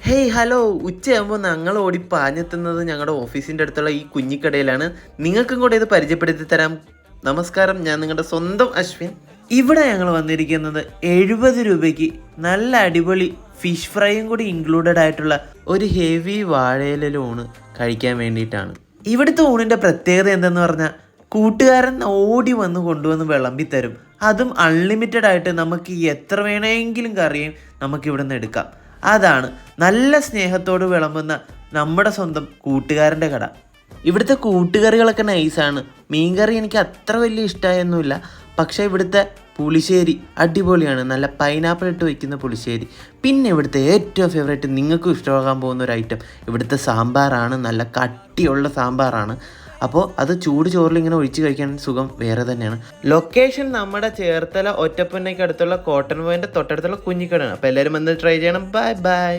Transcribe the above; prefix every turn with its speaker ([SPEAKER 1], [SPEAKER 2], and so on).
[SPEAKER 1] Hey hello, ഉച്ചയാകുമ്പോൾ ഞങ്ങൾ ഓടി പാഞ്ഞെത്തുന്നത് ഞങ്ങളുടെ ഓഫീസിൻ്റെ അടുത്തുള്ള ഈ കുഞ്ഞിക്കടയിലാണ്. നിങ്ങൾക്കും കൂടെ ഇത് പരിചയപ്പെടുത്തി തരാം. നമസ്കാരം, ഞാൻ നിങ്ങളുടെ സ്വന്തം അശ്വിൻ. ഇവിടെ ഞങ്ങൾ വന്നിരിക്കുന്നത് 70 രൂപയ്ക്ക് നല്ല അടിപൊളി ഫിഷ് ഫ്രൈയും കൂടി ഇൻക്ലൂഡഡ് ആയിട്ടുള്ള ഒരു ഹെവി വാഴയില ഊണ് കഴിക്കാൻ വേണ്ടിയിട്ടാണ്. ഇവിടുത്തെ ഊണിൻ്റെ പ്രത്യേകത എന്തെന്ന് പറഞ്ഞാൽ കൂട്ടുകാരൻ ഓടി വന്ന് കൊണ്ടുവന്ന് വിളമ്പിത്തരും. അതും അൺലിമിറ്റഡ് ആയിട്ട് നമുക്ക് എത്ര വേണമെങ്കിലും കറിയും നമുക്കിവിടെ നിന്ന് എടുക്കാം. അതാണ് നല്ല സ്നേഹത്തോട് വിളമ്പുന്ന നമ്മുടെ സ്വന്തം കൂട്ടുകാരൻ്റെ കട. ഇവിടുത്തെ കൂട്ടുകറികളൊക്കെ നൈസാണ്. മീൻകറി എനിക്ക് അത്ര വലിയ ഇഷ്ടമായൊന്നുമില്ല, പക്ഷേ ഇവിടുത്തെ പുളിശ്ശേരി അടിപൊളിയാണ്. നല്ല പൈനാപ്പിൾ ഇട്ട് വയ്ക്കുന്ന പുളിശ്ശേരി. പിന്നെ ഇവിടുത്തെ ഏറ്റവും ഫേവറേറ്റ്, നിങ്ങൾക്കും ഇഷ്ടമാകാൻ പോകുന്ന ഒരു ഐറ്റം ഇവിടുത്തെ സാമ്പാറാണ്. നല്ല കട്ടിയുള്ള സാമ്പാറാണ്. അപ്പോൾ അത് ചൂട് ചോറിൽ ഇങ്ങനെ ഒഴിച്ച് കഴിക്കാൻ സുഖം വേറെ തന്നെയാണ്. ലൊക്കേഷൻ നമ്മുടെ ചേർത്തല ഒറ്റപ്പനയ്ക്ക് അടുത്തുള്ള കോട്ടൺ പോയിൻ്റെ തൊട്ടടുത്തുള്ള കുഞ്ഞിക്കടയാണ്. അപ്പോൾ എല്ലാവരും വന്ന് ട്രൈ ചെയ്യണം. Bye bye.